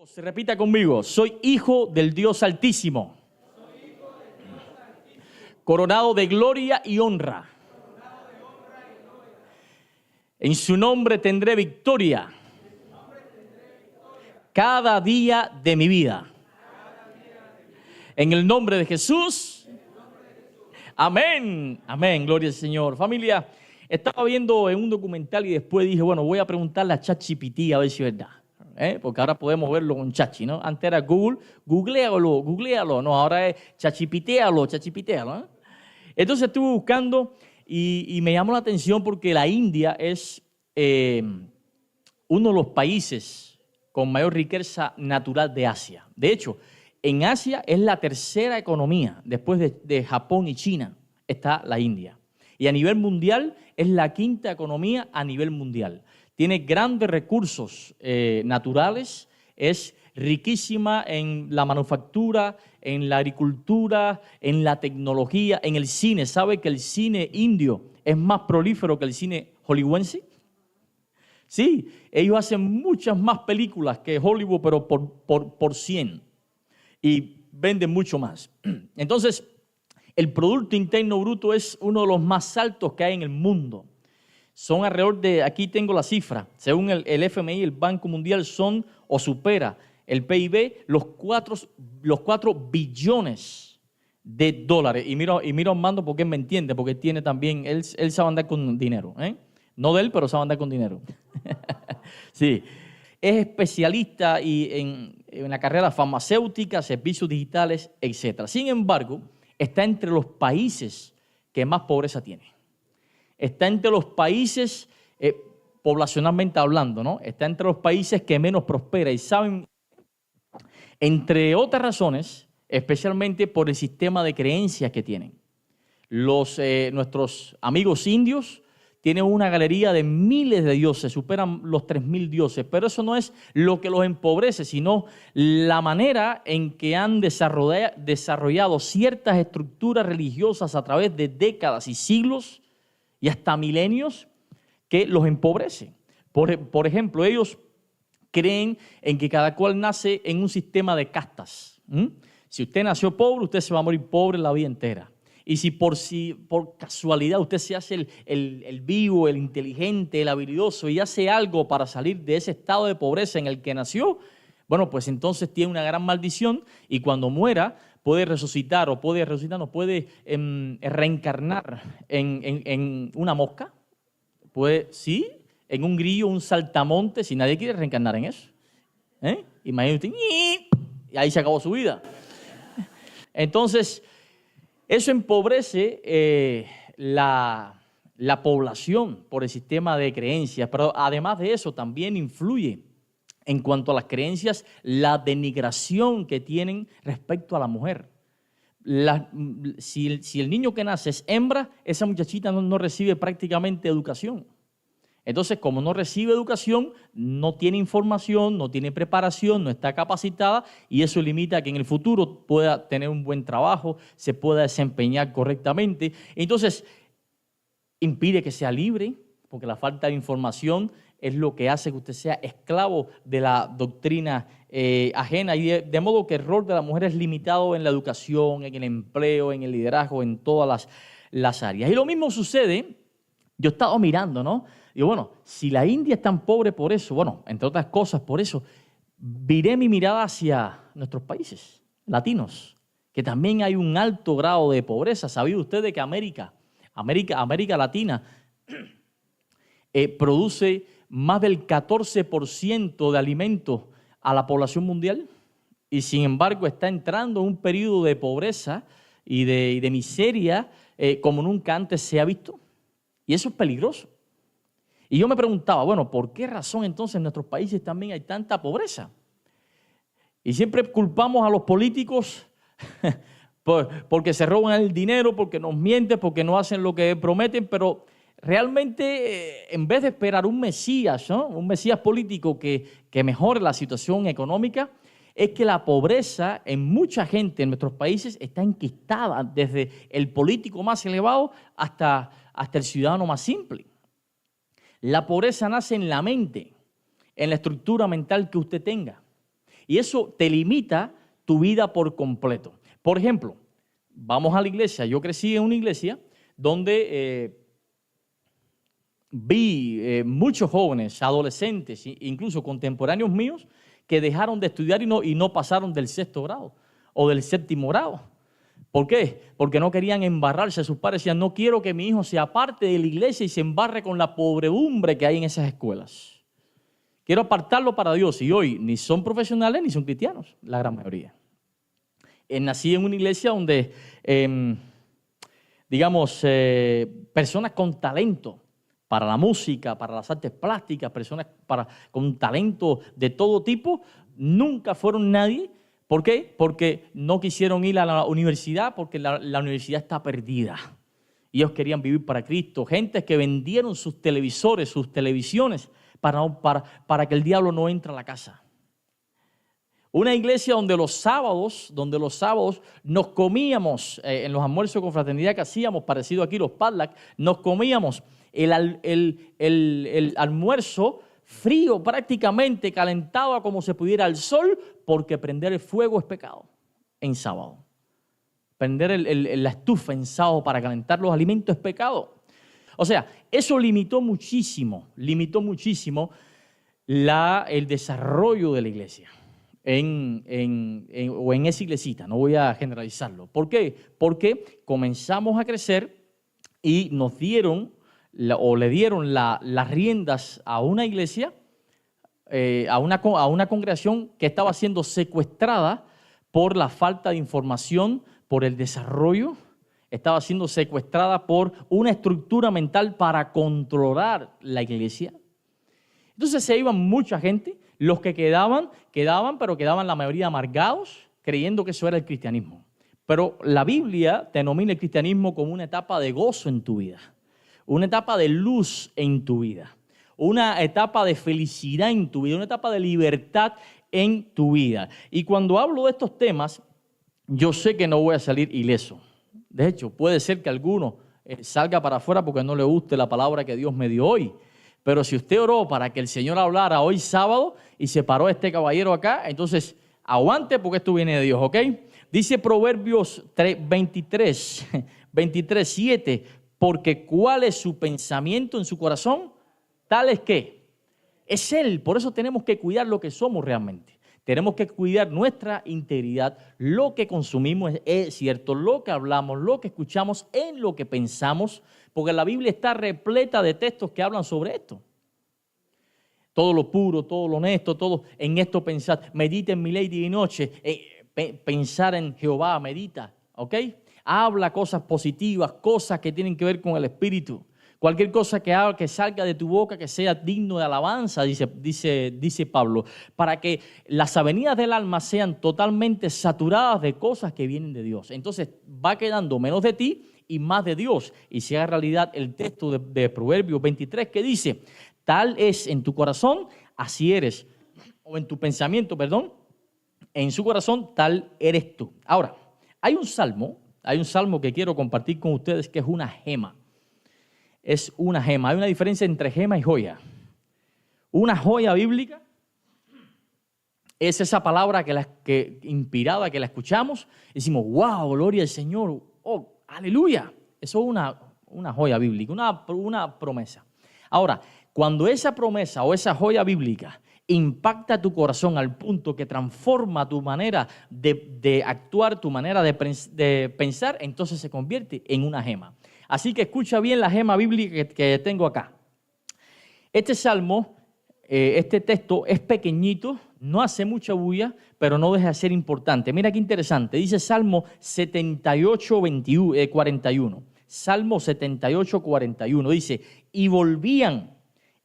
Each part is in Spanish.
Se repita conmigo, soy hijo del Dios Altísimo, coronado de gloria y honra. En su nombre tendré victoria cada día de mi vida. En el nombre de Jesús. Amén. Amén. Gloria al Señor. Familia, estaba viendo en un documental y después dije, bueno, voy a preguntarle a ChatGPT a ver si es verdad. Porque ahora podemos verlo con Chachi, ¿no? Antes era Google, googlealo. No, ahora es chachipitealo. Entonces estuve buscando y me llamó la atención porque la India es uno de los países con mayor riqueza natural de Asia. De hecho, en Asia es la tercera economía, después de Japón y China, está la India. Y a nivel mundial es la quinta economía a nivel mundial. Tiene grandes recursos naturales, es riquísima en la manufactura, en la agricultura, en la tecnología, en el cine. ¿Sabe que el cine indio es más prolífero que el cine hollywoodense? Sí, ellos hacen muchas más películas que Hollywood, pero por 100. Y venden mucho más. Entonces, el Producto Interno Bruto es uno de los más altos que hay en el mundo. Son alrededor de, aquí tengo la cifra, según el FMI, el Banco Mundial, son o supera el PIB los 4 billones de dólares. Y miro a Armando porque él me entiende, porque tiene también, él sabe andar con dinero. No de él, pero sabe andar con dinero. Sí. Es especialista en la carrera farmacéutica, servicios digitales, etc. Sin embargo, está entre los países que más pobreza tiene. Está entre los países, poblacionalmente hablando, ¿no? Está entre los países que menos prospera. Y saben, entre otras razones, especialmente por el sistema de creencias que tienen. Nuestros amigos indios tienen una galería de miles de dioses, superan los 3.000 dioses, pero eso no es lo que los empobrece, sino la manera en que han desarrollado ciertas estructuras religiosas a través de décadas y siglos y hasta milenios que los empobrecen. Por ejemplo, ellos creen en que cada cual nace en un sistema de castas. Si usted nació pobre, usted se va a morir pobre la vida entera. Y si por casualidad usted se hace el vivo, el inteligente, el habilidoso y hace algo para salir de ese estado de pobreza en el que nació, bueno, pues entonces tiene una gran maldición y cuando muera puede resucitar o puede reencarnar en una mosca, sí, en un grillo, un saltamonte, si nadie quiere reencarnar en eso. Imagínate, y ahí se acabó su vida. Entonces, eso empobrece la población por el sistema de creencias, pero además de eso también influye en cuanto a las creencias, la denigración que tienen respecto a la mujer. Si el niño que nace es hembra, esa muchachita no recibe prácticamente educación. Entonces, como no recibe educación, no tiene información, no tiene preparación, no está capacitada y eso limita a que en el futuro pueda tener un buen trabajo, se pueda desempeñar correctamente. Entonces, impide que sea libre, porque la falta de información es lo que hace que usted sea esclavo de la doctrina ajena. Y de modo que el rol de la mujer es limitado en la educación, en el empleo, en el liderazgo, en todas las áreas. Y lo mismo sucede, yo he estado mirando, ¿no? Digo, bueno, si la India es tan pobre por eso, bueno, entre otras cosas por eso, viré mi mirada hacia nuestros países latinos, que también hay un alto grado de pobreza. ¿Sabía usted de que América Latina produce más del 14% de alimentos a la población mundial? Y sin embargo está entrando en un periodo de pobreza y de miseria como nunca antes se ha visto. Y eso es peligroso. Y yo me preguntaba, bueno, ¿por qué razón entonces en nuestros países también hay tanta pobreza? Y siempre culpamos a los políticos porque se roban el dinero, porque nos mienten, porque no hacen lo que prometen, pero realmente en vez de esperar un Mesías, ¿no? Un Mesías político que mejore la situación económica, es que la pobreza en mucha gente en nuestros países está enquistada desde el político más elevado hasta el ciudadano más simple. La pobreza nace en la mente, en la estructura mental que usted tenga. Y eso te limita tu vida por completo. Por ejemplo, vamos a la iglesia. Yo crecí en una iglesia donde vi muchos jóvenes, adolescentes, incluso contemporáneos míos, que dejaron de estudiar y no pasaron del 6º grado o del 7º grado. ¿Por qué? Porque no querían embarrarse. Sus padres decían, no quiero que mi hijo se aparte de la iglesia y se embarre con la podredumbre que hay en esas escuelas. Quiero apartarlo para Dios. Y hoy ni son profesionales ni son cristianos, la gran mayoría. Nací en una iglesia donde, personas con talento para la música, para las artes plásticas, personas con talento de todo tipo, nunca fueron nadie. ¿Por qué? Porque no quisieron ir a la universidad, porque la universidad está perdida. Y ellos querían vivir para Cristo. Gente que vendieron sus televisores, sus televisiones, para que el diablo no entre a la casa. Una iglesia donde los sábados nos comíamos, en los almuerzos con fraternidad que hacíamos, parecido aquí los potluck, nos comíamos el almuerzo frío, prácticamente calentado a como se pudiera al sol, porque prender el fuego es pecado en sábado. Prender la estufa en sábado para calentar los alimentos es pecado. O sea, eso limitó muchísimo el desarrollo de la iglesia o en esa iglesita. No voy a generalizarlo. ¿Por qué? Porque comenzamos a crecer y nos dieron le dieron las riendas a una iglesia, a una congregación que estaba siendo secuestrada por la falta de información, por el desarrollo, estaba siendo secuestrada por una estructura mental para controlar la iglesia. Entonces se iban mucha gente, los que quedaban, pero quedaban la mayoría amargados, creyendo que eso era el cristianismo. Pero la Biblia denomina el cristianismo como una etapa de gozo en tu vida, una etapa de luz en tu vida, una etapa de felicidad en tu vida, una etapa de libertad en tu vida. Y cuando hablo de estos temas, yo sé que no voy a salir ileso. De hecho, puede ser que alguno salga para afuera porque no le guste la palabra que Dios me dio hoy. Pero si usted oró para que el Señor hablara hoy sábado y se paró este caballero acá, entonces aguante porque esto viene de Dios, ¿ok? Dice Proverbios 23, 7, porque ¿cuál es su pensamiento en su corazón? Tal es que es Él. Por eso tenemos que cuidar lo que somos realmente. Tenemos que cuidar nuestra integridad, lo que consumimos es cierto, lo que hablamos, lo que escuchamos, en lo que pensamos, porque la Biblia está repleta de textos que hablan sobre esto. Todo lo puro, todo lo honesto, todo en esto pensar. Medita en mi ley día y noche. Pensar en Jehová, medita, ¿ok? Habla cosas positivas, cosas que tienen que ver con el Espíritu. Cualquier cosa que salga de tu boca que sea digno de alabanza, dice Pablo, para que las avenidas del alma sean totalmente saturadas de cosas que vienen de Dios. Entonces va quedando menos de ti y más de Dios. Y se haga realidad el texto de Proverbios 23 que dice, tal es en tu corazón, así eres, o en tu pensamiento, perdón, en su corazón tal eres tú. Ahora, hay un salmo que quiero compartir con ustedes que es una gema. Es una gema. Hay una diferencia entre gema y joya. Una joya bíblica es esa palabra inspirada que la escuchamos y decimos, wow, gloria al Señor, oh, aleluya. Eso es una joya bíblica, una promesa. Ahora, cuando esa promesa o esa joya bíblica impacta tu corazón al punto que transforma tu manera de actuar, tu manera de pensar, entonces se convierte en una gema. Así que escucha bien la gema bíblica que tengo acá. Este salmo, este texto es pequeñito, no hace mucha bulla, pero no deja de ser importante. Mira qué interesante, dice Salmo 78, 41. Salmo 78, 41, dice, y volvían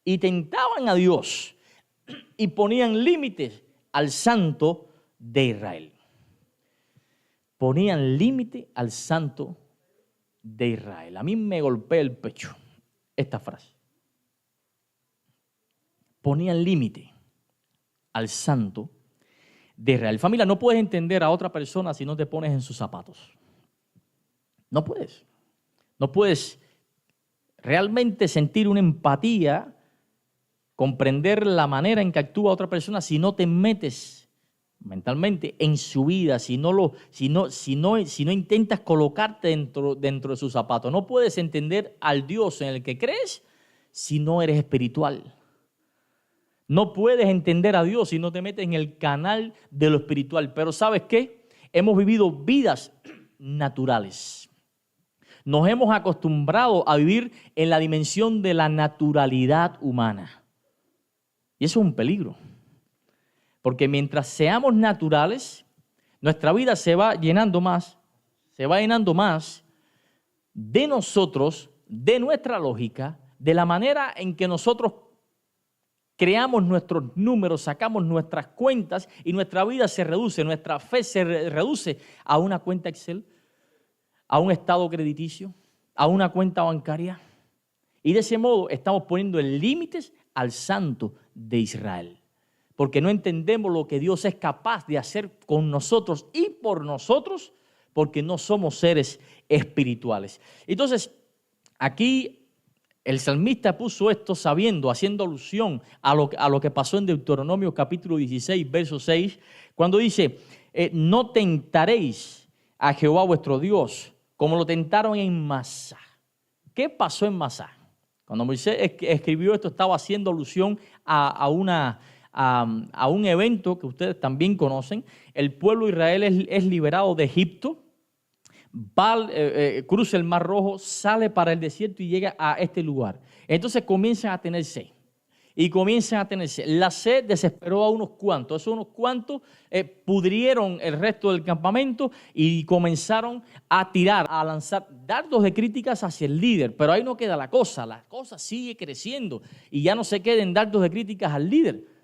y tentaban a Dios y ponían límites al Santo de Israel. Ponían límite al Santo de Israel. A mí me golpea el pecho esta frase. Ponían límite al Santo de Israel. Familia, no puedes entender a otra persona si no te pones en sus zapatos. No puedes. No puedes realmente sentir una empatía, comprender la manera en que actúa otra persona si no te metes mentalmente en su vida si no intentas colocarte dentro de sus zapatos. No puedes entender al Dios en el que crees si no eres espiritual. No puedes entender a Dios si no te metes en el canal de lo espiritual. Pero ¿sabes qué? Hemos vivido vidas naturales. Nos hemos acostumbrado a vivir en la dimensión de la naturalidad humana. Y eso es un peligro. Porque mientras seamos naturales, nuestra vida se va llenando más de nosotros, de nuestra lógica, de la manera en que nosotros creamos nuestros números, sacamos nuestras cuentas y nuestra vida se reduce, nuestra fe se reduce a una cuenta Excel, a un estado crediticio, a una cuenta bancaria. Y de ese modo estamos poniendo límites al Santo de Israel. Porque no entendemos lo que Dios es capaz de hacer con nosotros y por nosotros, porque no somos seres espirituales. Entonces, aquí el salmista puso esto sabiendo, haciendo alusión a lo que pasó en Deuteronomio capítulo 16, verso 6, cuando dice, no tentaréis a Jehová vuestro Dios como lo tentaron en Masá. ¿Qué pasó en Masá? Cuando Moisés escribió esto, estaba haciendo alusión a un evento que ustedes también conocen. El pueblo de Israel es liberado de Egipto, cruza el Mar Rojo, sale para el desierto y llega a este lugar. Entonces comienzan a tener sed. Y comienzan a tener sed. La sed desesperó a unos cuantos. Esos unos cuantos pudrieron el resto del campamento y comenzaron a tirar, a lanzar dardos de críticas hacia el líder. Pero ahí no queda la cosa sigue creciendo. Y ya no se queden dardos de críticas al líder,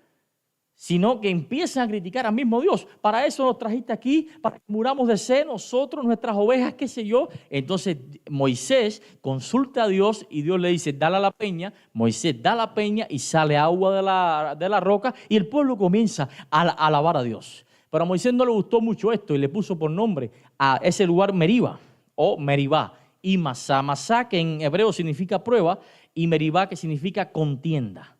sino que empiezan a criticar al mismo Dios. Para eso nos trajiste aquí, para que muramos de sed nosotros, nuestras ovejas, qué sé yo. Entonces Moisés consulta a Dios y Dios le dice, dale a la peña. Moisés da la peña y sale agua de la roca y el pueblo comienza a alabar a Dios. Pero a Moisés no le gustó mucho esto y le puso por nombre a ese lugar Meribá o Meribá y Masá. Masá, que en hebreo significa prueba, y Meribá, que significa contienda.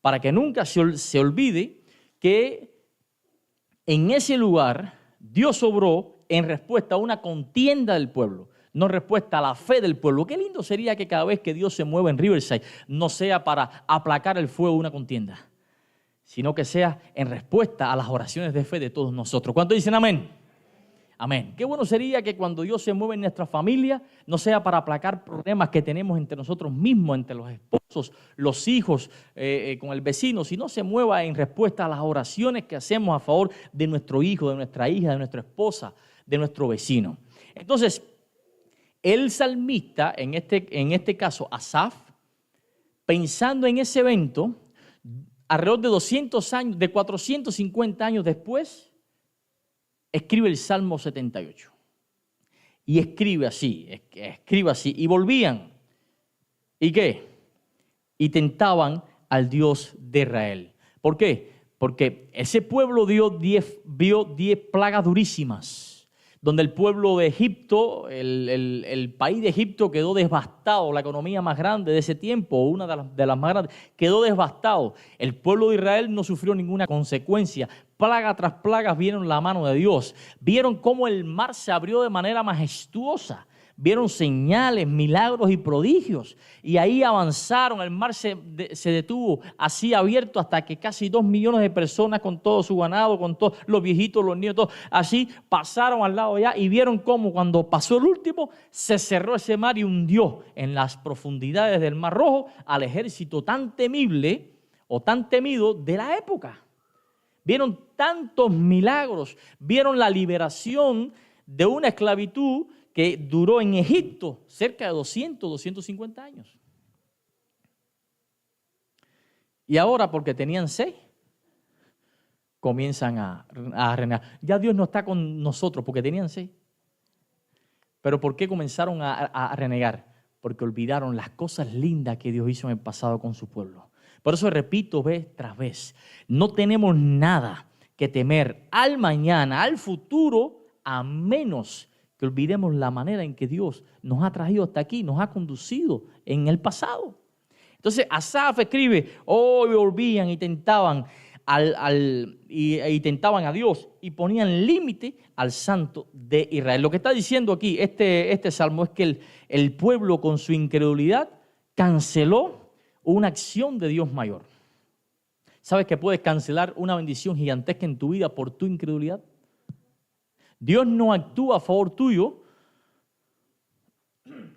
Para que nunca se olvide que en ese lugar Dios obró en respuesta a una contienda del pueblo, no en respuesta a la fe del pueblo. Qué lindo sería que cada vez que Dios se mueva en Riverside no sea para aplacar el fuego de una contienda, sino que sea en respuesta a las oraciones de fe de todos nosotros. ¿Cuántos dicen amén? Amén. Qué bueno sería que cuando Dios se mueve en nuestra familia, no sea para aplacar problemas que tenemos entre nosotros mismos, entre los esposos, los hijos, con el vecino, sino se mueva en respuesta a las oraciones que hacemos a favor de nuestro hijo, de nuestra hija, de nuestra esposa, de nuestro vecino. Entonces, el salmista, en este caso Asaf, pensando en ese evento, alrededor de 200 años, de 450 años después, escribe el Salmo 78. Y escribe así. Y volvían. ¿Y qué? Y tentaban al Dios de Israel. ¿Por qué? Porque ese pueblo vio 10 plagas durísimas, donde el pueblo de Egipto, el país de Egipto quedó devastado, la economía más grande de ese tiempo, una de las más grandes, quedó devastado. El pueblo de Israel no sufrió ninguna consecuencia. Plaga tras plaga vieron la mano de Dios. Vieron cómo el mar se abrió de manera majestuosa. Vieron señales, milagros y prodigios. Y ahí avanzaron, el mar se detuvo así abierto hasta que casi 2 millones de personas con todo su ganado, con todos los viejitos, los niños, todos, así pasaron al lado allá y vieron cómo cuando pasó el último se cerró ese mar y hundió en las profundidades del Mar Rojo al ejército tan temible o tan temido de la época. Vieron tantos milagros, vieron la liberación de una esclavitud que duró en Egipto cerca de 250 años. Y ahora, porque tenían sed, comienzan a renegar. Ya Dios no está con nosotros porque tenían sed. Pero ¿por qué comenzaron a renegar? Porque olvidaron las cosas lindas que Dios hizo en el pasado con su pueblo. Por eso repito vez tras vez, no tenemos nada que temer al mañana, al futuro, a menos que olvidemos la manera en que Dios nos ha traído hasta aquí, nos ha conducido en el pasado. Entonces Asaf escribe, hoy volvían y tentaban y tentaban a Dios y ponían límite al Santo de Israel. Lo que está diciendo aquí este salmo es que el pueblo con su incredulidad canceló una acción de Dios mayor. ¿Sabes que puedes cancelar una bendición gigantesca en tu vida por tu incredulidad? Dios no actúa a favor tuyo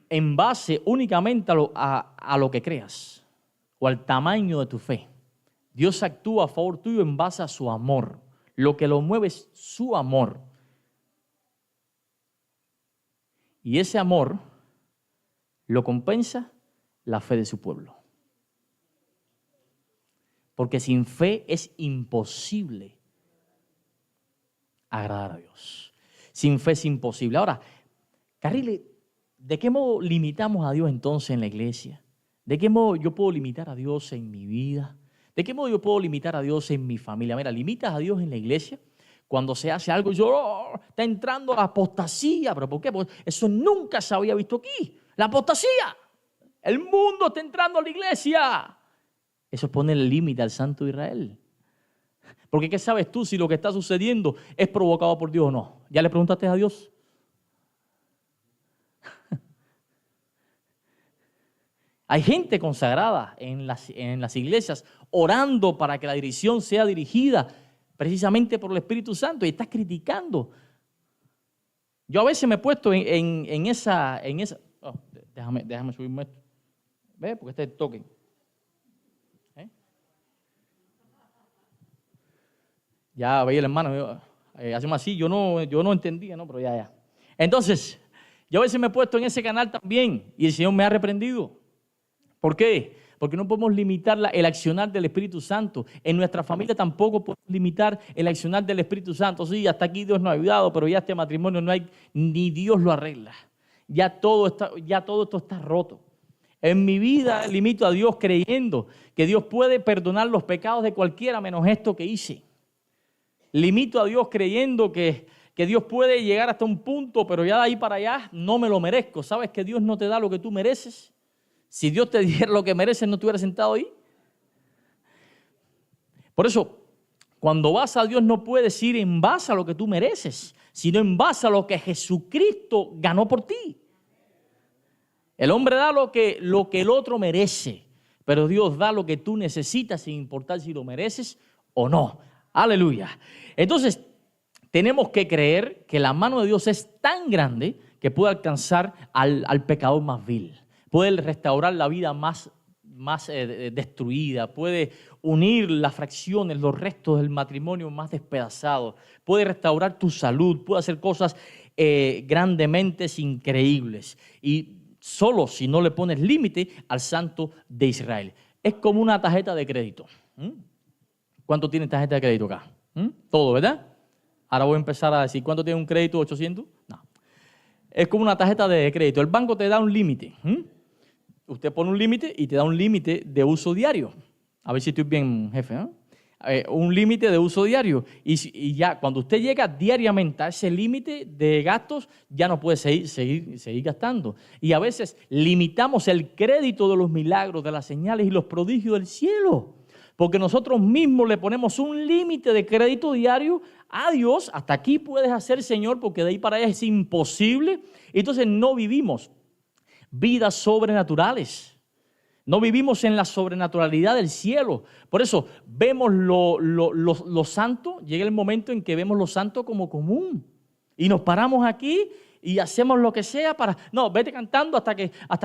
en base únicamente a lo que creas o al tamaño de tu fe. Dios actúa a favor tuyo en base a su amor. Lo que lo mueve es su amor. Y ese amor lo compensa la fe de su pueblo. Porque sin fe es imposible agradar a Dios. Sin fe es imposible. Ahora, Carriles, ¿de qué modo limitamos a Dios entonces en la iglesia? ¿De qué modo yo puedo limitar a Dios en mi vida? ¿De qué modo yo puedo limitar a Dios en mi familia? Mira, limitas a Dios en la iglesia cuando se hace algo y está entrando la apostasía. ¿Pero por qué? Porque eso nunca se había visto aquí. La apostasía. El mundo está entrando a la iglesia. Eso pone el límite al Santo de Israel. Porque ¿qué sabes tú si lo que está sucediendo es provocado por Dios o no? ¿Ya le preguntaste a Dios? Hay gente consagrada en las iglesias orando para que la dirección sea dirigida precisamente por el Espíritu Santo y estás criticando. Yo a veces me he puesto en esa oh, déjame subirme esto. ¿Ves? Porque este es el token. Ya veía el hermano, hacemos así, yo no entendía, ¿no? Pero ya. Entonces, yo a veces me he puesto en ese canal también y el Señor me ha reprendido. ¿Por qué? Porque no podemos limitar el accionar del Espíritu Santo. En nuestra familia tampoco podemos limitar el accionar del Espíritu Santo. Sí, hasta aquí Dios nos ha ayudado, pero ya este matrimonio no hay, ni Dios lo arregla. Ya todo esto está roto. En mi vida limito a Dios creyendo que Dios puede perdonar los pecados de cualquiera menos esto que hice. Limito a Dios creyendo que Dios puede llegar hasta un punto, pero ya de ahí para allá no me lo merezco. ¿Sabes que Dios no te da lo que tú mereces? Si Dios te diera lo que mereces, ¿no te hubieras sentado ahí? Por eso, cuando vas a Dios no puedes ir en base a lo que tú mereces, sino en base a lo que Jesucristo ganó por ti. El hombre da lo que el otro merece, pero Dios da lo que tú necesitas sin importar si lo mereces o no. Aleluya. Entonces, tenemos que creer que la mano de Dios es tan grande que puede alcanzar al pecador más vil. Puede restaurar la vida más destruida, puede unir las fracciones, los restos del matrimonio más despedazados, puede restaurar tu salud, puede hacer cosas grandemente increíbles. Y solo si no le pones límite al Santo de Israel. Es como una tarjeta de crédito. ¿Cuánto tiene tarjeta de crédito acá? Todo, ¿verdad? Ahora voy a empezar a decir, ¿cuánto tiene un crédito? ¿800? No. Es como una tarjeta de crédito. El banco te da un límite. Usted pone un límite y te da un límite de uso diario. A ver si estoy bien, jefe. Un límite de uso diario. Y ya cuando usted llega diariamente a ese límite de gastos, ya no puede seguir gastando. Y a veces limitamos el crédito de los milagros, de las señales y los prodigios del cielo. Porque nosotros mismos le ponemos un límite de crédito diario a Dios. Hasta aquí puedes hacer, Señor, porque de ahí para allá es imposible. Entonces no vivimos vidas sobrenaturales. No vivimos en la sobrenaturalidad del cielo. Por eso vemos lo santo, llega el momento en que vemos lo santo como común. Y nos paramos aquí y hacemos lo que sea para... No, vete cantando hasta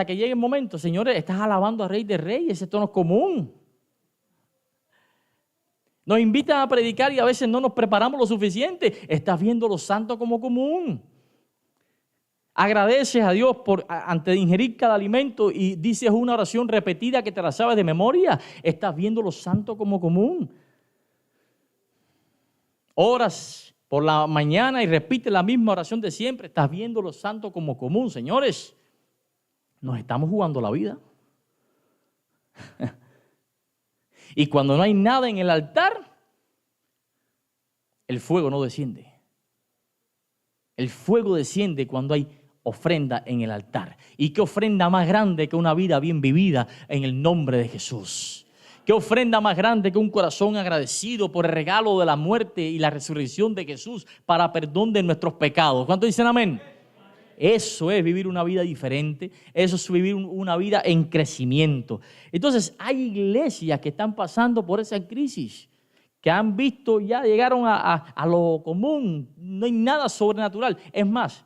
que llegue el momento. Señores, estás alabando a Rey de Reyes, esto no es común. Nos invitan a predicar y a veces no nos preparamos lo suficiente. Estás viendo lo santo como común. Agradeces a Dios antes de ingerir cada alimento y dices una oración repetida que te la sabes de memoria. Estás viendo lo santo como común. Oras por la mañana y repites la misma oración de siempre. Estás viendo lo santo como común. Señores, nos estamos jugando la vida. Y cuando no hay nada en el altar, el fuego no desciende. El fuego desciende cuando hay ofrenda en el altar. ¿Y qué ofrenda más grande que una vida bien vivida en el nombre de Jesús? ¿Qué ofrenda más grande que un corazón agradecido por el regalo de la muerte y la resurrección de Jesús para perdón de nuestros pecados? ¿Cuántos dicen amén? Eso es vivir una vida diferente, eso es vivir una vida en crecimiento. Entonces hay iglesias que están pasando por esa crisis, que han visto, ya llegaron a lo común, no hay nada sobrenatural. Es más,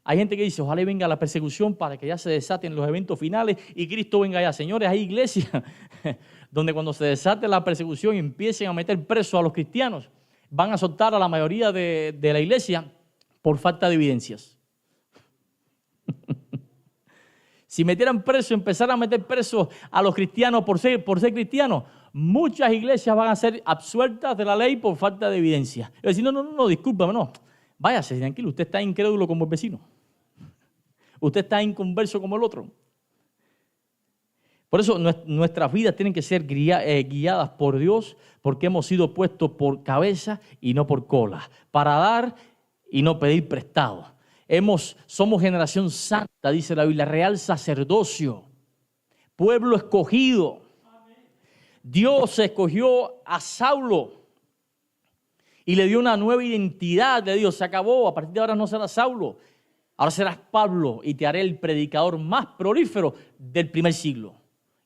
hay gente que dice, ojalá venga la persecución para que ya se desaten los eventos finales y Cristo venga ya. Señores, hay iglesias donde cuando se desate la persecución y empiecen a meter presos a los cristianos, van a soltar a la mayoría de la iglesia por falta de evidencias. Si metieran preso, empezaran a meter presos a los cristianos por ser cristianos, muchas iglesias van a ser absueltas de la ley por falta de evidencia. Es decir, no, discúlpame, no. Váyase, tranquilo, usted está incrédulo como el vecino. Usted está inconverso como el otro. Por eso nuestras vidas tienen que ser guiadas por Dios, porque hemos sido puestos por cabeza y no por cola, para dar y no pedir prestado. Somos generación santa, dice la Biblia, real sacerdocio, pueblo escogido. Dios escogió a Saulo y le dio una nueva identidad de Dios. Se acabó, a partir de ahora no serás Saulo, ahora serás Pablo y te haré el predicador más prolífero del primer siglo.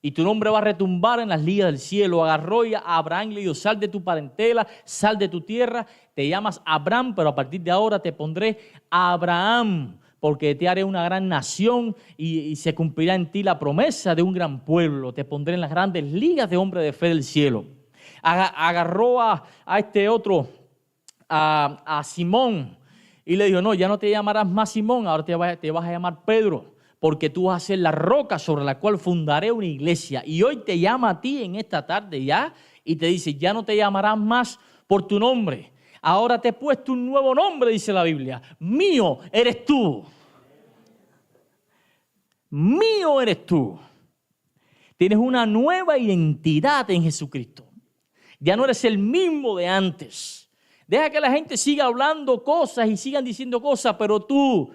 Y tu nombre va a retumbar en las ligas del cielo. Agarró a Abraham y le dijo, sal de tu parentela, sal de tu tierra. Te llamas Abraham, pero a partir de ahora te pondré Abraham, porque te haré una gran nación y se cumplirá en ti la promesa de un gran pueblo. Te pondré en las grandes ligas de hombres de fe del cielo. Agarró a este otro, a Simón, y le dijo, no, ya no te llamarás más Simón, ahora te vas a llamar Pedro, porque tú vas a ser la roca sobre la cual fundaré una iglesia. Y hoy te llama a ti en esta tarde ya y te dice, ya no te llamarás más por tu nombre. Ahora te he puesto un nuevo nombre, dice la Biblia. Mío eres tú. Mío eres tú. Tienes una nueva identidad en Jesucristo. Ya no eres el mismo de antes. Deja que la gente siga hablando cosas y sigan diciendo cosas, pero tú,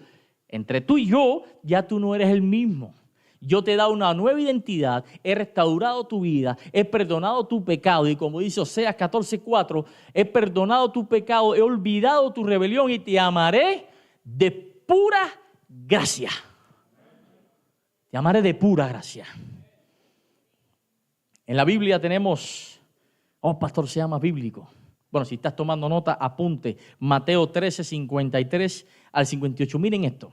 entre tú y yo, ya tú no eres el mismo. Yo te he dado una nueva identidad, he restaurado tu vida, he perdonado tu pecado. Y como dice Oseas 14:4, he perdonado tu pecado, he olvidado tu rebelión y te amaré de pura gracia. Te amaré de pura gracia. En la Biblia tenemos, pastor, se llama bíblico. Bueno, si estás tomando nota, apunte. Mateo 13:53 al 58. Miren esto,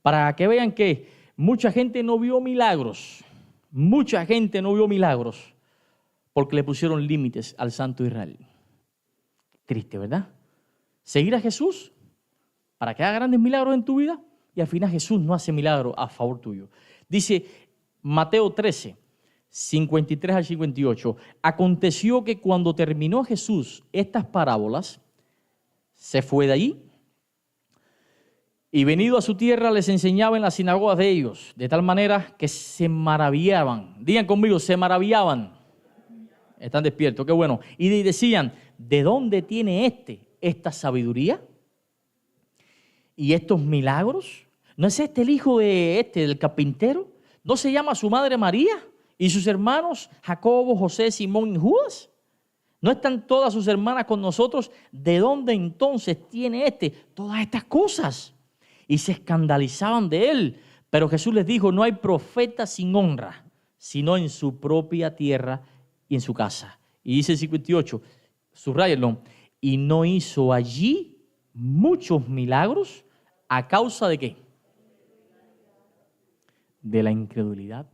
para que vean que mucha gente no vio milagros. Mucha gente no vio milagros porque le pusieron límites al Santo Israel. Triste, ¿verdad? Seguir a Jesús para que haga grandes milagros en tu vida y al final Jesús no hace milagros a favor tuyo. Dice Mateo 13:53 al 58. Aconteció que cuando terminó Jesús estas parábolas, se fue de allí y venido a su tierra les enseñaba en las sinagogas de ellos, de tal manera que se maravillaban. Digan conmigo, se maravillaban. Están despiertos, qué bueno. Y decían, ¿de dónde tiene esta sabiduría y estos milagros? ¿No es el hijo del carpintero? ¿No se llama su madre María y sus hermanos Jacobo, José, Simón y Judas? ¿No están todas sus hermanas con nosotros? ¿De dónde entonces tiene todas estas cosas? Y se escandalizaban de él. Pero Jesús les dijo, no hay profeta sin honra, sino en su propia tierra y en su casa. Y dice el 58, subrayenlo, y no hizo allí muchos milagros a causa de ¿qué? De la incredulidad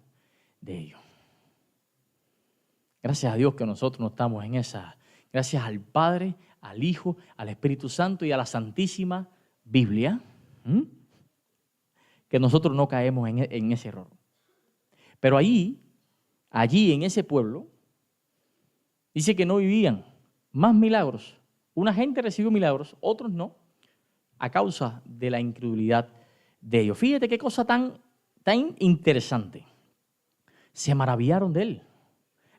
de ellos. Gracias a Dios que nosotros no estamos en esa. Gracias al Padre, al Hijo, al Espíritu Santo y a la Santísima Biblia, que nosotros no caemos en ese error. Pero allí en ese pueblo, dice que no vivían más milagros. Una gente recibió milagros, otros no, a causa de la incredulidad de ellos. Fíjate qué cosa tan interesante. Se maravillaron de él.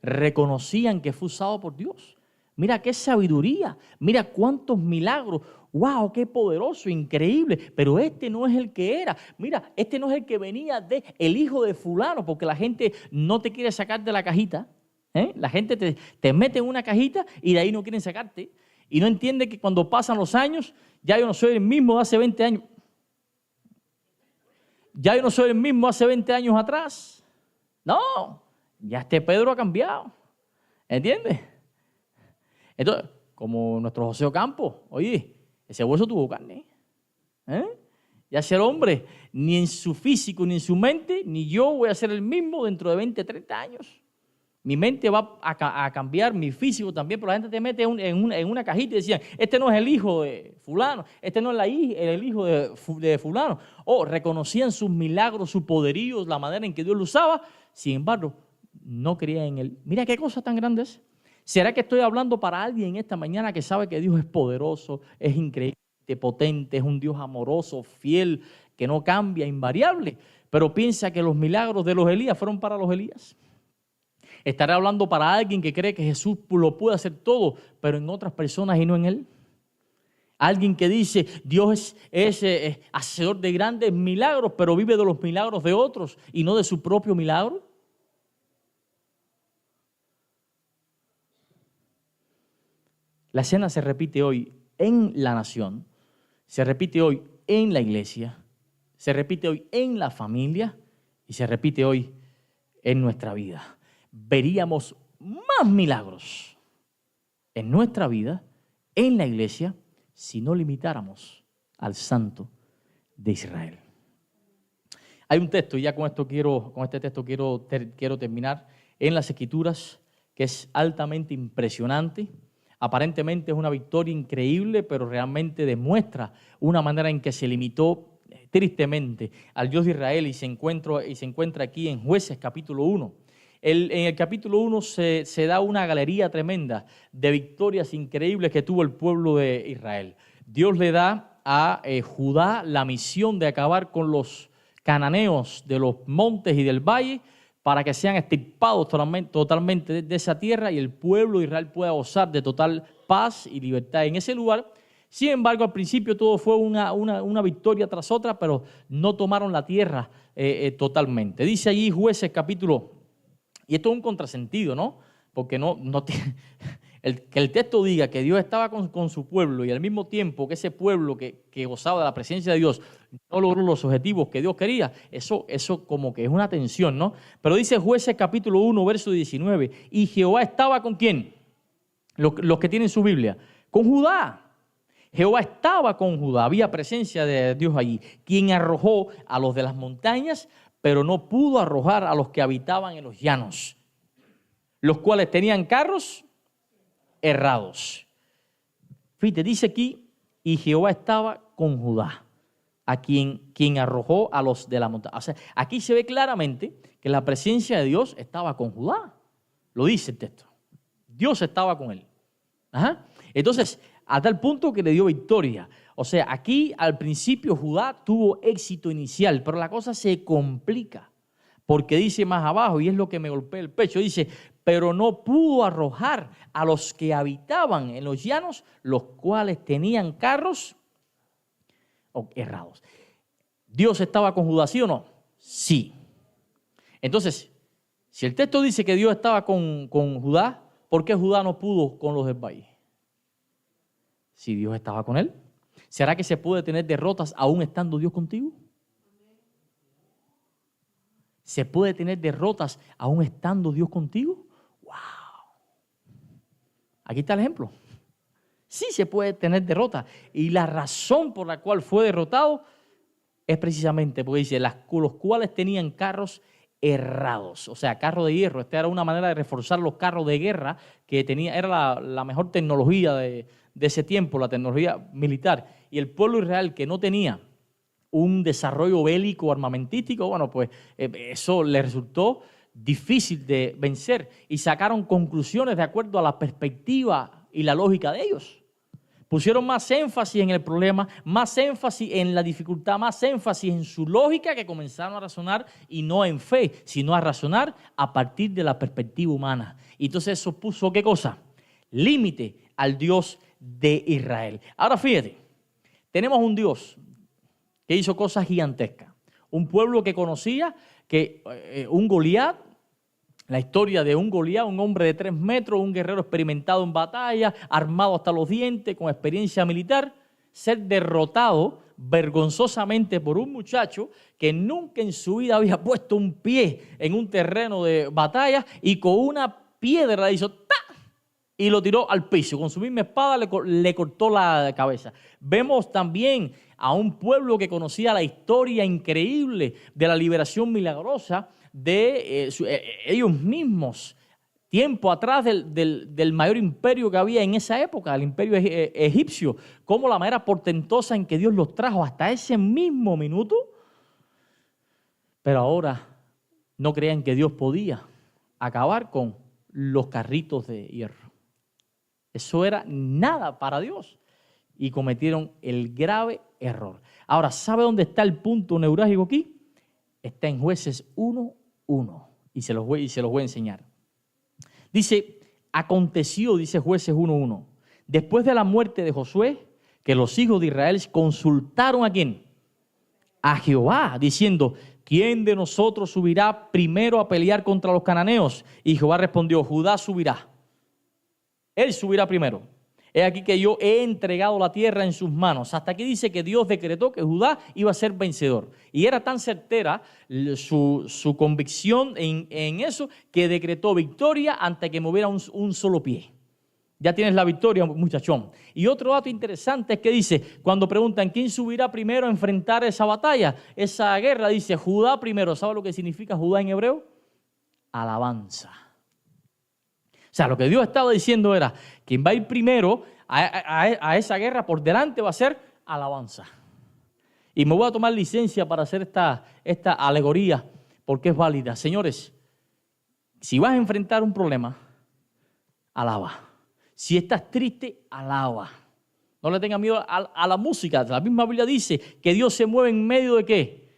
Reconocían que fue usado por Dios. Mira qué sabiduría, mira cuántos milagros. ¡Wow! ¡Qué poderoso, increíble! Pero este no es el que era. Mira, este no es el que venía de el hijo de fulano, porque la gente no te quiere sacar de la cajita. La gente te mete en una cajita y de ahí no quieren sacarte. Y no entiende que cuando pasan los años, ya yo no soy el mismo de hace 20 años. Ya yo no soy el mismo hace 20 años atrás. No, ya este Pedro ha cambiado. ¿Entiendes? Entonces, como nuestro José Ocampo, oye, ese hueso tuvo carne. Ya ser hombre, ni en su físico, ni en su mente, ni yo voy a ser el mismo dentro de 20, 30 años. Mi mente va a cambiar, mi físico también, pero la gente te mete en una cajita y decían, este no es el hijo de fulano, este no es el hijo de fulano. O reconocían sus milagros, su poderío, la manera en que Dios lo usaba, sin embargo, no creían en él. Mira qué cosa tan grande es. ¿Será que estoy hablando para alguien esta mañana que sabe que Dios es poderoso, es increíble, potente, es un Dios amoroso, fiel, que no cambia, invariable, pero piensa que los milagros de los Elías fueron para los Elías? ¿Estaré hablando para alguien que cree que Jesús lo puede hacer todo, pero en otras personas y no en él? Alguien que dice, Dios es hacedor de grandes milagros, pero vive de los milagros de otros y no de su propio milagro. La escena se repite hoy en la nación, se repite hoy en la iglesia, se repite hoy en la familia y se repite hoy en nuestra vida. Veríamos más milagros en nuestra vida, en la iglesia, si no limitáramos al Santo de Israel. Hay un texto, y ya con este texto quiero terminar, en las Escrituras, que es altamente impresionante. Aparentemente es una victoria increíble, pero realmente demuestra una manera en que se limitó tristemente al Dios de Israel y se encuentra aquí en Jueces capítulo 1. En el capítulo 1 se da una galería tremenda de victorias increíbles que tuvo el pueblo de Israel. Dios le da a Judá la misión de acabar con los cananeos de los montes y del valle para que sean extirpados totalmente de esa tierra y el pueblo de Israel pueda gozar de total paz y libertad en ese lugar. Sin embargo, al principio todo fue una victoria tras otra, pero no tomaron la tierra totalmente. Dice allí Jueces capítulo, y esto es un contrasentido, ¿no? Porque que el texto diga que Dios estaba con su pueblo y al mismo tiempo que ese pueblo que gozaba de la presencia de Dios no logró los objetivos que Dios quería, eso como que es una tensión, ¿no? Pero dice Jueces capítulo 1, verso 19, y Jehová estaba ¿con quién? Los que tienen su Biblia, con Judá. Jehová estaba con Judá, había presencia de Dios allí, quien arrojó a los de las montañas, pero no pudo arrojar a los que habitaban en los llanos, los cuales tenían carros errados. Fíjate, dice aquí, y Jehová estaba con Judá, a quien arrojó a los de la montaña. O sea, aquí se ve claramente que la presencia de Dios estaba con Judá. Lo dice el texto. Dios estaba con él. Ajá. Entonces, a tal punto que le dio victoria. O sea, aquí al principio Judá tuvo éxito inicial, pero la cosa se complica. Porque dice más abajo, y es lo que me golpea el pecho, dice, pero no pudo arrojar a los que habitaban en los llanos, los cuales tenían carros errados. ¿Dios estaba con Judá, sí o no? Sí. Entonces, si el texto dice que Dios estaba con Judá, ¿por qué Judá no pudo con los del valle? Si Dios estaba con él, ¿será que se puede tener derrotas aún estando Dios contigo? ¿Se puede tener derrotas aún estando Dios contigo? ¡Wow! Aquí está el ejemplo. Sí se puede tener derrota. Y la razón por la cual fue derrotado es precisamente porque dice, los cuales tenían carros errados. O sea, carro de hierro. Esta era una manera de reforzar los carros de guerra que tenía, era la mejor tecnología de ese tiempo, la tecnología militar. Y el pueblo de Israel que no tenía un desarrollo bélico armamentístico, bueno, pues eso le resultó difícil de vencer y sacaron conclusiones de acuerdo a la perspectiva y la lógica de ellos. Pusieron más énfasis en el problema, más énfasis en la dificultad, más énfasis en su lógica, que comenzaron a razonar y no en fe, sino a razonar a partir de la perspectiva humana. Y entonces eso puso, ¿qué cosa? Límite al Dios de Israel. Ahora fíjate, tenemos un Dios que hizo cosas gigantescas. Un pueblo que conocía que un Goliat La historia de un Goliat, un hombre de 3 metros, un guerrero experimentado en batalla, armado hasta los dientes, con experiencia militar, ser derrotado vergonzosamente por un muchacho que nunca en su vida había puesto un pie en un terreno de batalla y con una piedra le hizo ¡ta! Y lo tiró al piso. Con su misma espada le cortó la cabeza. Vemos también a un pueblo que conocía la historia increíble de la liberación milagrosa de ellos mismos, tiempo atrás del mayor imperio que había en esa época, el imperio egipcio, como la manera portentosa en que Dios los trajo hasta ese mismo minuto. Pero ahora no creían que Dios podía acabar con los carritos de hierro. Eso era nada para Dios y cometieron el grave error. Ahora, ¿sabe dónde está el punto neurálgico aquí? Está en Jueces 1:1 y se los voy a enseñar. Dice, aconteció, dice Jueces 1:1, después de la muerte de Josué, que los hijos de Israel consultaron ¿a quién? A Jehová, diciendo, ¿quién de nosotros subirá primero a pelear contra los cananeos? Y Jehová respondió, Judá subirá. Él subirá primero. He aquí que yo he entregado la tierra en sus manos. Hasta aquí dice que Dios decretó que Judá iba a ser vencedor. Y era tan certera su convicción en eso que decretó victoria antes que moviera un solo pie. Ya tienes la victoria, muchachón. Y otro dato interesante es que dice, cuando preguntan quién subirá primero a enfrentar esa batalla, esa guerra, dice Judá primero. ¿Sabe lo que significa Judá en hebreo? Alabanza. O sea, lo que Dios estaba diciendo era, quien va a ir primero a esa guerra por delante va a ser alabanza. Y me voy a tomar licencia para hacer esta alegoría porque es válida. Señores, si vas a enfrentar un problema, alaba. Si estás triste, alaba. No le tengas miedo a la música. La misma Biblia dice que Dios se mueve en medio de ¿qué?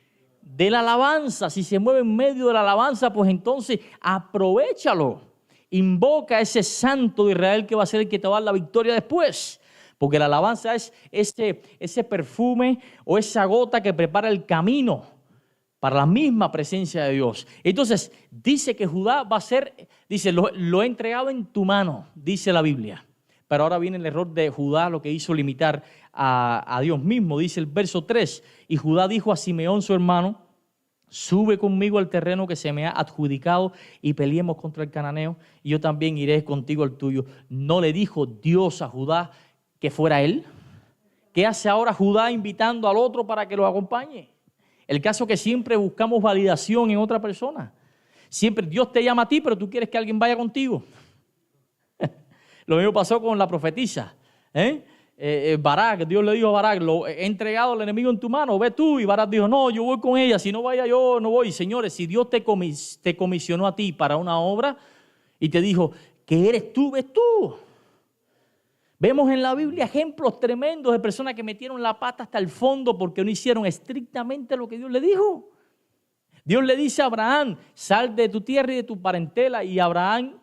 De la alabanza. Si se mueve en medio de la alabanza, pues entonces aprovéchalo. Invoca a ese santo de Israel que va a ser el que te va a dar la victoria después. Porque la alabanza es ese perfume o esa gota que prepara el camino para la misma presencia de Dios. Entonces, dice que Judá va a ser, dice, lo he entregado en tu mano, dice la Biblia. Pero ahora viene el error de Judá, lo que hizo limitar a Dios mismo. Dice el verso 3, y Judá dijo a Simeón su hermano, sube conmigo al terreno que se me ha adjudicado y peleemos contra el cananeo, y yo también iré contigo al tuyo. ¿No le dijo Dios a Judá que fuera él? ¿Qué hace ahora Judá invitando al otro para que lo acompañe? El caso es que siempre buscamos validación en otra persona. Siempre Dios te llama a ti, pero tú quieres que alguien vaya contigo. Lo mismo pasó con la profetisa. Barak, Dios le dijo a Barak, lo he entregado al enemigo en tu mano, ve tú. Y Barak dijo, no, yo voy con ella, si no vaya yo, no voy. Señores, si Dios te comisionó a ti para una obra y te dijo, que eres tú, ves tú. Vemos en la Biblia ejemplos tremendos de personas que metieron la pata hasta el fondo porque no hicieron estrictamente lo que Dios le dijo. Dios le dice a Abraham, sal de tu tierra y de tu parentela, y Abraham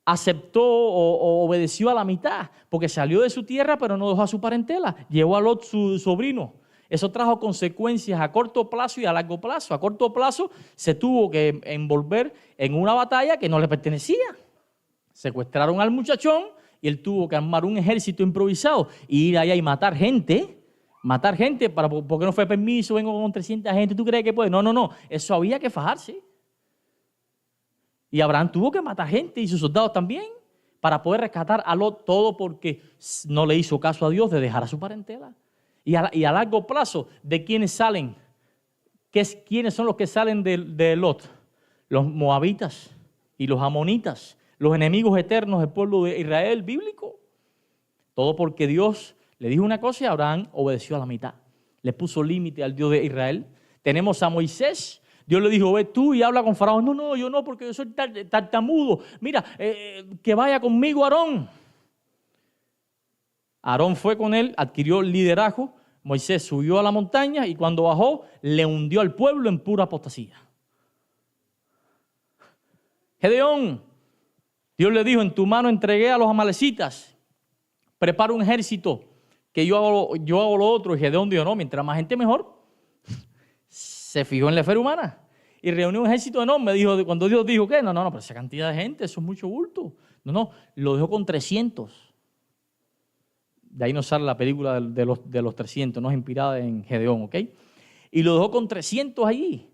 aceptó o obedeció a la mitad, porque salió de su tierra pero no dejó a su parentela, llevó a Lot su sobrino. Eso trajo consecuencias a corto plazo y a largo plazo. A corto plazo se tuvo que envolver en una batalla que no le pertenecía. Secuestraron al muchachón y él tuvo que armar un ejército improvisado y ir allá y matar gente, porque no fue permiso, vengo con 300 gente, ¿tú crees que puede? No, eso había que fajarse. Y Abraham tuvo que matar gente y sus soldados también para poder rescatar a Lot, todo porque no le hizo caso a Dios de dejar a su parentela. Y a largo plazo, ¿de quiénes salen? ¿Quiénes son los que salen de Lot? Los moabitas y los amonitas, los enemigos eternos del pueblo de Israel bíblico. Todo porque Dios le dijo una cosa y Abraham obedeció a la mitad. Le puso límite al Dios de Israel. Tenemos a Moisés. Dios le dijo, ve tú y habla con Faraón. No, yo no, porque yo soy tartamudo. Mira, que vaya conmigo Aarón. Aarón fue con él, adquirió liderazgo. Moisés subió a la montaña y cuando bajó, le hundió al pueblo en pura apostasía. Gedeón, Dios le dijo, en tu mano entregué a los amalecitas. Prepara un ejército, que yo hago lo otro. Y Gedeón dijo, no, mientras más gente mejor. Se fijó en la fe humana y reunió un ejército enorme. Dijo, cuando Dios dijo, ¿qué? No, pero esa cantidad de gente, eso es mucho bulto. No, lo dejó con 300. De ahí nos sale la película de los 300, no es inspirada en Gedeón, ¿ok? Y lo dejó con 300 allí.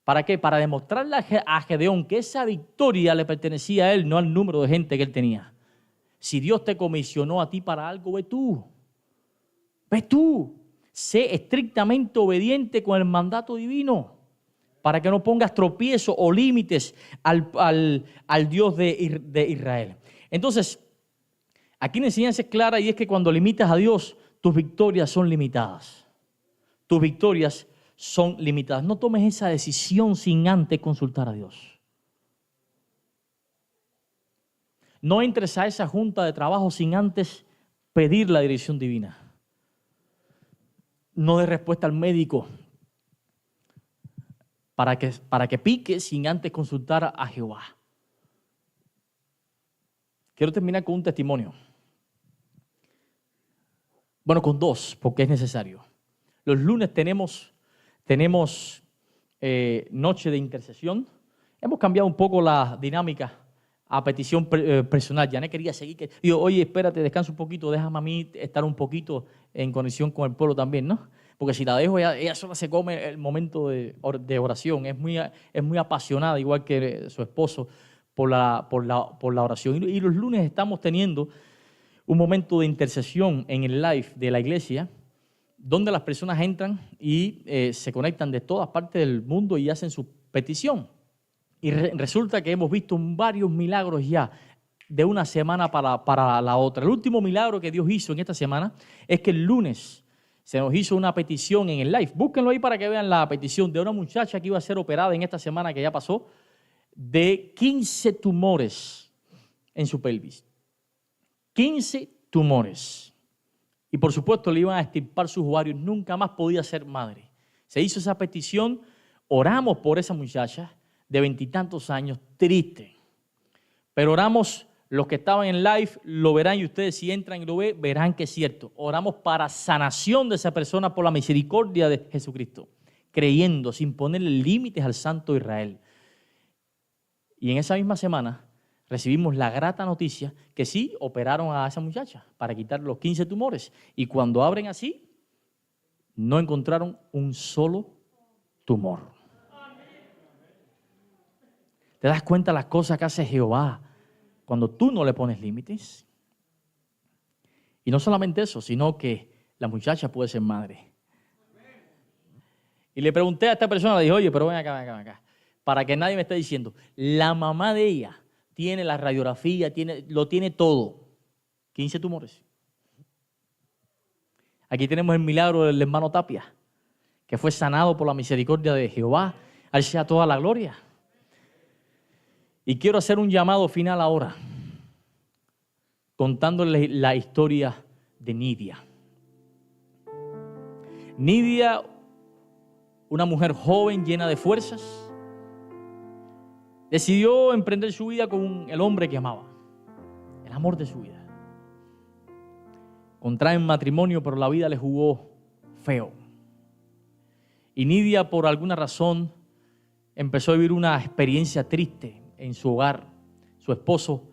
¿Para qué? Para demostrarle a Gedeón que esa victoria le pertenecía a él, no al número de gente que él tenía. Si Dios te comisionó a ti para algo, ve tú. Ve tú. Sé estrictamente obediente con el mandato divino para que no pongas tropiezos o límites al Dios de Israel. Entonces, aquí la enseñanza es clara y es que cuando limitas a Dios, tus victorias son limitadas. Tus victorias son limitadas. No tomes esa decisión sin antes consultar a Dios. No entres a esa junta de trabajo sin antes pedir la dirección divina. No des respuesta al médico para que pique sin antes consultar a Jehová. Quiero terminar con un testimonio. Bueno, con dos, porque es necesario. Los lunes tenemos noche de intercesión. Hemos cambiado un poco la dinámica a petición personal. Ya no quería seguir. Digo, oye, espérate, descansa un poquito, déjame a mí estar un poquito en conexión con el pueblo también, ¿no? Porque si la dejo, ella sola se come el momento de oración. Es muy apasionada, igual que su esposo, por la oración. Y los lunes estamos teniendo un momento de intercesión en el live de la iglesia, donde las personas entran y se conectan de todas partes del mundo y hacen su petición. Y resulta que hemos visto varios milagros ya de una semana para la otra. El último milagro que Dios hizo en esta semana es que el lunes se nos hizo una petición en el live. Búsquenlo ahí para que vean la petición de una muchacha que iba a ser operada en esta semana que ya pasó de 15 tumores en su pelvis. 15 tumores. Y por supuesto le iban a extirpar sus ovarios, nunca más podía ser madre. Se hizo esa petición, oramos por esa muchacha de 20 y tantos años, triste. Pero oramos, los que estaban en live lo verán y ustedes si entran y lo ven, verán que es cierto. Oramos para sanación de esa persona por la misericordia de Jesucristo, creyendo, sin ponerle límites al Santo Israel. Y en esa misma semana recibimos la grata noticia que sí operaron a esa muchacha para quitar los 15 tumores. Y cuando abren así, no encontraron un solo tumor. ¿Te das cuenta las cosas que hace Jehová cuando tú no le pones límites? Y no solamente eso, sino que la muchacha puede ser madre. Y le pregunté a esta persona, le dije, oye, pero ven acá, para que nadie me esté diciendo, la mamá de ella tiene la radiografía, lo tiene todo. 15 tumores. Aquí tenemos el milagro del hermano Tapia, que fue sanado por la misericordia de Jehová. A él sea toda la gloria. Y quiero hacer un llamado final ahora, contándoles la historia de Nidia. Nidia, una mujer joven, llena de fuerzas, decidió emprender su vida con el hombre que amaba, el amor de su vida. Contraen matrimonio, pero la vida le jugó feo. Y Nidia, por alguna razón, empezó a vivir una experiencia triste en su hogar. Su esposo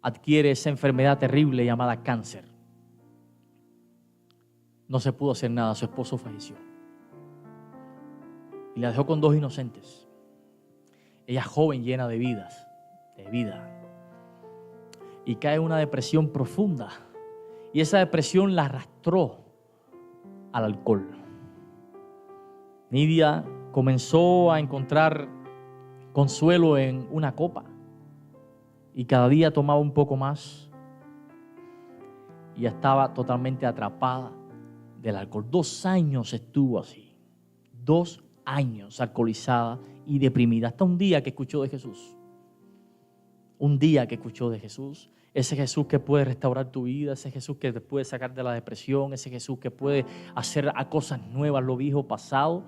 adquiere esa enfermedad terrible llamada cáncer. No se pudo hacer nada, su esposo falleció. Y la dejó con dos inocentes. Ella joven, llena de vida. Y cae en una depresión profunda. Y esa depresión la arrastró al alcohol. Nidia comenzó a encontrar consuelo en una copa. Y cada día tomaba un poco más. Y ya estaba totalmente atrapada del alcohol. 2 años estuvo así. 2 años alcoholizada y deprimida, hasta un día que escuchó de Jesús. Un día que escuchó de Jesús, ese Jesús que puede restaurar tu vida, ese Jesús que te puede sacar de la depresión, ese Jesús que puede hacer a cosas nuevas lo viejo pasado.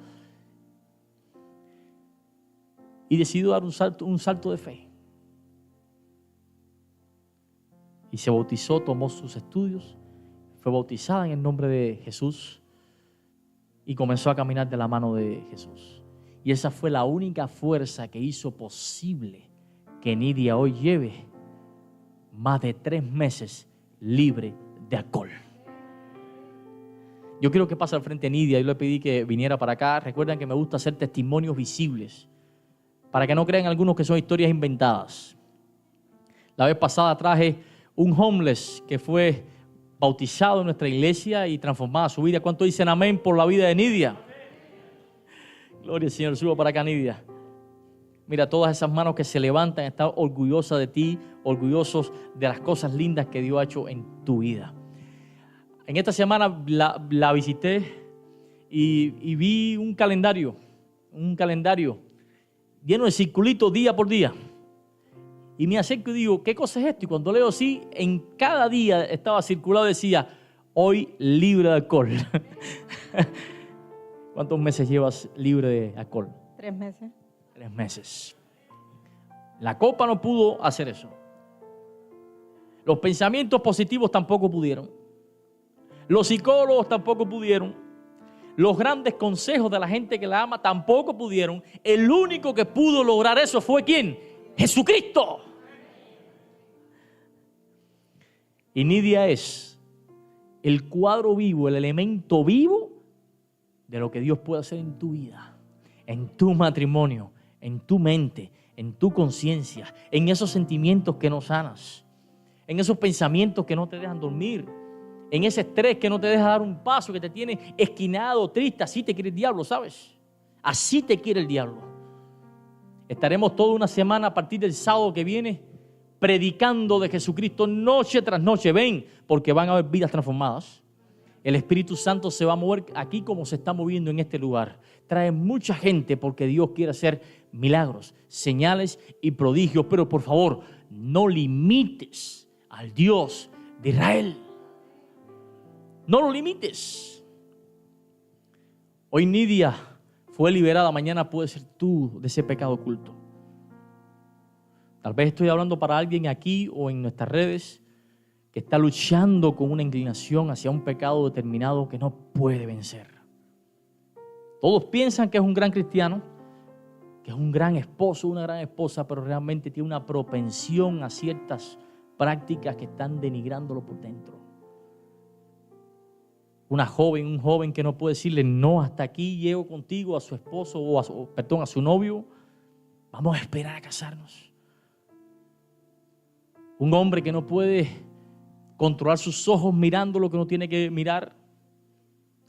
Y decidió dar un salto de fe. Y se bautizó, tomó sus estudios, fue bautizada en el nombre de Jesús y comenzó a caminar de la mano de Jesús. Y esa fue la única fuerza que hizo posible que Nidia hoy lleve más de 3 meses libre de alcohol. Yo quiero que pase al frente Nidia. Yo le pedí que viniera para acá. Recuerden que me gusta hacer testimonios visibles para que no crean algunos que son historias inventadas. La vez pasada traje un homeless que fue bautizado en nuestra iglesia y transformada su vida. ¿Cuánto dicen amén por la vida de Nidia? Gloria al Señor. Suba para acá, Nidia. Mira, todas esas manos que se levantan están orgullosas de ti, orgullosos de las cosas lindas que Dios ha hecho en tu vida. En esta semana la visité y vi un calendario lleno de circulitos día por día. Y me acerco y digo, ¿qué cosa es esto? Y cuando leo así, en cada día estaba circulado, decía, hoy libre de alcohol. ¿Cuántos meses llevas libre de alcohol? 3 meses. 3 meses. La copa no pudo hacer eso. Los pensamientos positivos tampoco pudieron. Los psicólogos tampoco pudieron. Los grandes consejos de la gente que la ama tampoco pudieron. El único que pudo lograr eso fue ¿quién? Jesucristo. Y Nidia es el cuadro vivo, el elemento vivo de lo que Dios puede hacer en tu vida, en tu matrimonio, en tu mente, en tu conciencia, en esos sentimientos que no sanas, en esos pensamientos que no te dejan dormir, en ese estrés que no te deja dar un paso, que te tiene esquinado, triste. Así te quiere el diablo, ¿sabes? Así te quiere el diablo. Estaremos toda una semana a partir del sábado que viene predicando de Jesucristo noche tras noche. Ven, porque van a haber vidas transformadas. El Espíritu Santo se va a mover aquí como se está moviendo en este lugar. Trae mucha gente porque Dios quiere hacer milagros, señales y prodigios. Pero por favor, no limites al Dios de Israel. No lo limites. Hoy Nidia fue liberada, mañana puede ser tú de ese pecado oculto. Tal vez estoy hablando para alguien aquí o en nuestras redes que está luchando con una inclinación hacia un pecado determinado que no puede vencer. Todos piensan que es un gran cristiano, que es un gran esposo, una gran esposa, pero realmente tiene una propensión a ciertas prácticas que están denigrándolo por dentro. Una joven, un joven que no puede decirle no, hasta aquí llego contigo, a su esposo o a su novio. Vamos a esperar a casarnos. Un hombre que no puede controlar sus ojos mirando lo que no tiene que mirar,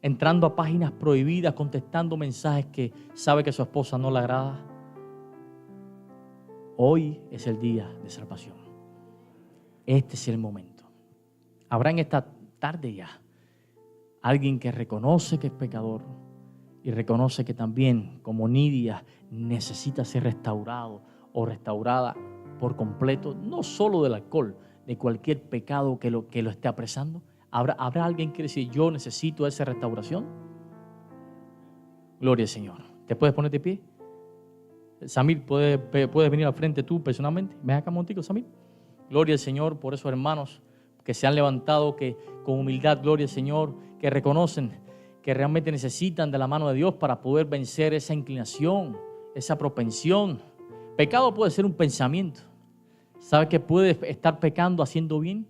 entrando a páginas prohibidas, contestando mensajes que sabe que su esposa no le agrada. Hoy es el día de salvación. Este es el momento. Habrá en esta tarde ya alguien que reconoce que es pecador y reconoce que también, como Nidia, necesita ser restaurado o restaurada por completo, no solo del alcohol, de cualquier pecado que lo esté apresando. ¿Habrá alguien que decir, yo necesito esa restauración? Gloria al Señor. ¿Te puedes poner de pie? Samir, ¿puedes venir al frente tú personalmente? Ven acá, montico, Samir. Gloria al Señor por esos hermanos que se han levantado, que con humildad, gloria al Señor, que reconocen que realmente necesitan de la mano de Dios para poder vencer esa inclinación, esa propensión. Pecado puede ser un pensamiento. ¿Sabes que puedes estar pecando haciendo bien?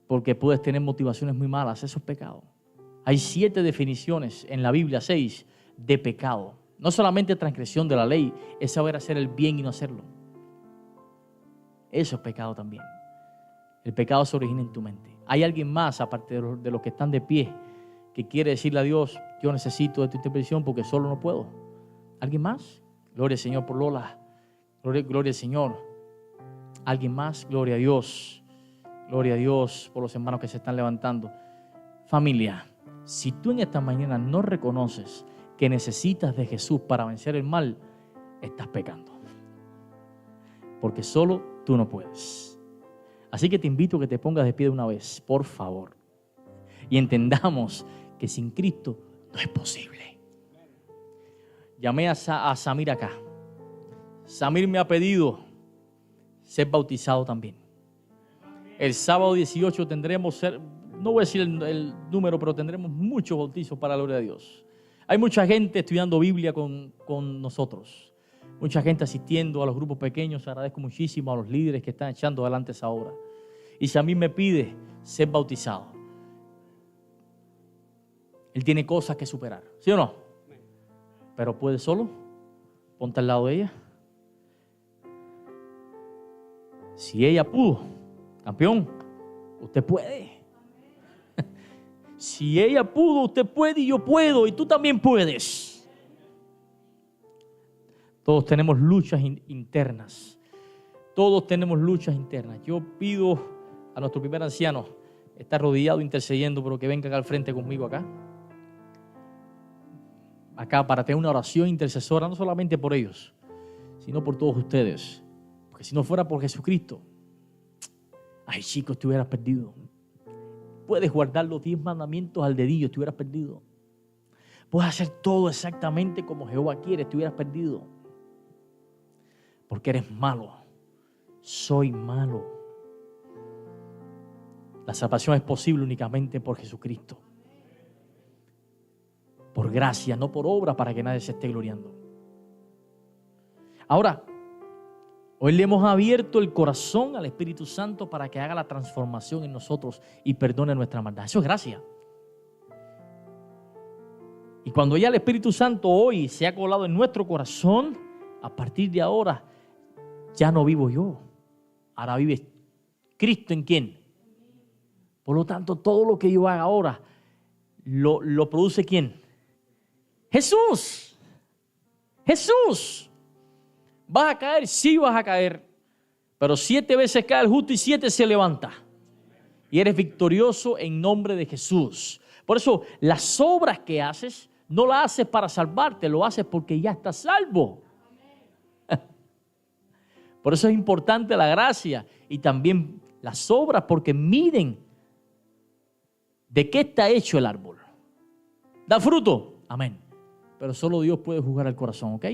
Porque puedes tener motivaciones muy malas. Eso es pecado. Hay 7 definiciones en la Biblia, 6, de pecado. No solamente transgresión de la ley, es saber hacer el bien y no hacerlo. Eso es pecado también. El pecado se origina en tu mente. ¿Hay alguien más, aparte de los que están de pie, que quiere decirle a Dios, yo necesito de tu intervención porque solo no puedo? ¿Alguien más? Gloria al Señor por Lola. Gloria al Señor. ¿Alguien más? Gloria a Dios. Gloria a Dios por los hermanos que se están levantando. Familia, si tú en esta mañana no reconoces que necesitas de Jesús para vencer el mal, estás pecando. Porque solo tú no puedes. Así que te invito a que te pongas de pie de una vez, por favor. Y entendamos que sin Cristo no es posible. Llamé a Samir acá. Samir me ha pedido ser bautizado también. El sábado 18 tendremos, no voy a decir el número, pero tendremos muchos bautizos para la gloria de Dios. Hay mucha gente estudiando Biblia con nosotros. Mucha gente asistiendo a los grupos pequeños. Agradezco muchísimo a los líderes que están echando adelante esa obra. Y si a mí me pide ser bautizado, él tiene cosas que superar. ¿Sí o no? Pero puede solo. Ponte al lado de ella. Si ella pudo, campeón, usted puede. Si ella pudo, usted puede y yo puedo y tú también puedes. Todos tenemos luchas internas. Todos tenemos luchas internas. Yo pido a nuestro primer anciano, está arrodillado intercediendo, pero que venga acá al frente conmigo acá para tener una oración intercesora, no solamente por ellos, sino por todos ustedes. Porque si no fuera por Jesucristo, ay chicos, te hubieras perdido. Puedes guardar los 10 mandamientos al dedillo, te hubieras perdido. Puedes hacer todo exactamente como Jehová quiere, te hubieras perdido. Porque eres malo. Soy malo. La salvación es posible únicamente por Jesucristo. Por gracia, no por obra, para que nadie se esté gloriando. Ahora, hoy le hemos abierto el corazón al Espíritu Santo para que haga la transformación en nosotros y perdone nuestra maldad. Eso es gracia. Y cuando ya el Espíritu Santo hoy se ha colado en nuestro corazón, a partir de ahora ya no vivo yo. Ahora vive Cristo en quién. Por lo tanto, todo lo que yo haga ahora lo produce ¿quién? Jesús. Jesús. ¿Vas a caer? Sí vas a caer. Pero 7 veces cae el justo y 7 se levanta. Y eres victorioso en nombre de Jesús. Por eso las obras que haces, no las haces para salvarte, lo haces porque ya estás salvo. Por eso es importante la gracia y también las obras, porque miren de qué está hecho el árbol. ¿Da fruto? Amén. Pero solo Dios puede juzgar el corazón, ¿ok?